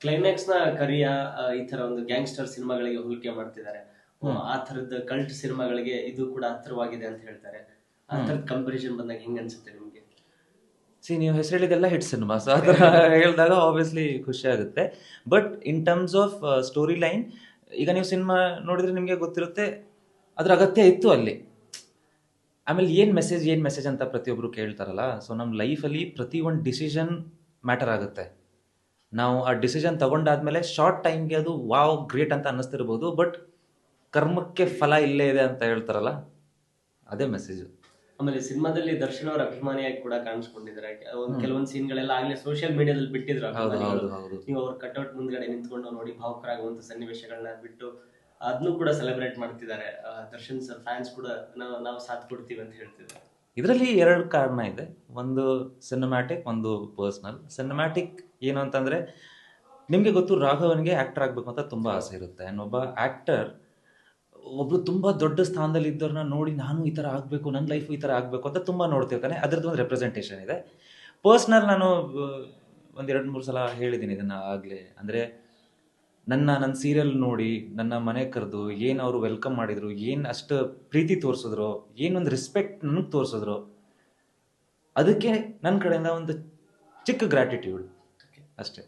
Climax ನ ಕರಿಯ ಈ ತರ ಒಂದು ಗ್ಯಾಂಗ್ಸ್ಟರ್ ಸಿನಿಮಾಗಳಿಗೆ ಹೋಲಿಕೆ ಮಾಡ್ತಿದ್ದಾರೆ. ಆ ತರದ ಕಲ್ಟ್ ಸಿನಿಮಾಗಳಿಗೆ ಇದು ಕೂಡ ಹತ್ತಿರವಾಗಿದೆ ಅಂತ ಹೇಳ್ತಾರೆ. ಆ ತರದ ಕಂಪಾರಿಸನ್ ಬಂದಾಗ ಹೆಂಗ್ ಅನ್ಸುತ್ತೆ ನಿಮ್ಗೆ? ನೀವು ಹೆಸರು ಹೇಳಿದೆಲ್ಲ ಹಿಟ್ ಸಿನಿಮಾ, ಸೊ ಆ ಥರ ಹೇಳಿದಾಗ ಆಬ್ವಿಯಸ್ಲಿ ಖುಷಿ ಆಗುತ್ತೆ. But in terms of story line, ಈಗ ನೀವು ಸಿನಿಮಾ ನೋಡಿದ್ರೆ ನಿಮಗೆ ಗೊತ್ತಿರುತ್ತೆ ಅದ್ರ ಅಗತ್ಯ ಇತ್ತು ಅಲ್ಲಿ. ಆಮೇಲೆ ಏನು ಮೆಸೇಜ್ ಅಂತ ಪ್ರತಿಯೊಬ್ಬರು ಕೇಳ್ತಾರಲ್ಲ, ಸೊ ನಮ್ಮ ಲೈಫಲ್ಲಿ ಪ್ರತಿ ಒಂದು ಡಿಸಿಷನ್ ಮ್ಯಾಟರ್ ಆಗುತ್ತೆ. ನಾವು ಆ ಡಿಸಿಷನ್ ತಗೊಂಡಾದ್ಮೇಲೆ ಶಾರ್ಟ್ ಟೈಮ್ಗೆ ಅದು ವಾವ್ ಗ್ರೇಟ್ ಅಂತ ಅನ್ನಿಸ್ತಿರ್ಬೋದು, ಬಟ್ ಕರ್ಮಕ್ಕೆ ಫಲ ಇಲ್ಲೇ ಇದೆ ಅಂತ ಹೇಳ್ತಾರಲ್ಲ, ಅದೇ ಮೆಸೇಜು. ಆಮೇಲೆ ಸಿನಿಮಾದಲ್ಲಿ ದರ್ಶನ್ ಅವರ ಅಭಿಮಾನಿಯಾಗಿ ಕೂಡ ಕಾಣಿಸ್ಕೊಂಡಿದ್ದಾರೆ. ಕೆಲವೊಂದು ಸೀನ್ಗಳೆಲ್ಲ ಆಗ್ಲೇ ಸೋಷಿಯಲ್ ಮೀಡಿಯಾದಲ್ಲಿ ಬಿಟ್ಟಿದ್ರು ಅಭಿಮಾನಿಗಳು. ನೀವು ಅವ್ರ ಕಟ್ಔಟ್ ಮುಂದ್ಗಡೆ ನಿಂತ್ಕೊಂಡು ನೋಡಿ ಭಾವುಕರಾಗುವಂತ ಸನ್ನಿವೇಶಗಳನ್ನ ಬಿಟ್ಟು ಅದನ್ನು ಕೂಡ ಸೆಲೆಬ್ರೇಟ್ ಮಾಡ್ತಿದ್ದಾರೆ. ದರ್ಶನ್ ಸರ್ ಫ್ಯಾನ್ಸ್ ಕೂಡ ನಾವು ಸಾಥ್ ಕೊಡ್ತೀವಿ ಅಂತ ಹೇಳ್ತಿದ್ದಾರೆ. ಇದರಲ್ಲಿ 2 ಕಾರಣ ಇದೆ. ಒಂದು ಸಿನಿಮ್ಯಾಟಿಕ್, ಒಂದು ಪರ್ಸ್ನಲ್. ಸಿನಿಮ್ಯಾಟಿಕ್ ಏನು ಅಂತಂದರೆ, ನಿಮಗೆ ಗೊತ್ತು ರಾಘವನ್ಗೆ ಆ್ಯಕ್ಟರ್ ಆಗಬೇಕು ಅಂತ ತುಂಬ ಆಸೆ ಇರುತ್ತೆ. ಒಬ್ಬ ಆ್ಯಕ್ಟರ್ ಒಬ್ಬರು ತುಂಬ ದೊಡ್ಡ ಸ್ಥಾನದಲ್ಲಿ ಇದ್ದವ್ರನ್ನ ನೋಡಿ ನಾನು ಈ ಥರ ಆಗಬೇಕು, ನನ್ನ ಲೈಫು ಈ ಥರ ಆಗಬೇಕು ಅಂತ ತುಂಬ ನೋಡ್ತಿರ್ತಾನೆ. ಅದರದ್ದು ಒಂದು ರೆಪ್ರೆಸೆಂಟೇಷನ್ ಇದೆ. ಪರ್ಸ್ನಲ್, ನಾನು ಒಂದು 2-3 ಸಲ ಹೇಳಿದ್ದೀನಿ ಇದನ್ನು ಆಗಲೇ. ಅಂದರೆ ನನ್ನ ಸೀರಿಯಲ್ ನೋಡಿ ನನ್ನ ಮನೆ ಕರೆದು ಏನು ಅವರು ವೆಲ್ಕಮ್ ಮಾಡಿದರು, ಏನು ಅಷ್ಟು ಪ್ರೀತಿ ತೋರಿಸಿದ್ರು, ಏನೊಂದು ರೆಸ್ಪೆಕ್ಟ್ ನನಗೆ ತೋರಿಸಿದ್ರು, ಅದಕ್ಕೆ ನನ್ನ ಕಡೆಯಿಂದ ಒಂದು ಚಿಕ್ಕ ಗ್ರ್ಯಾಟಿಟ್ಯೂಡ್ ಅಷ್ಟೇ.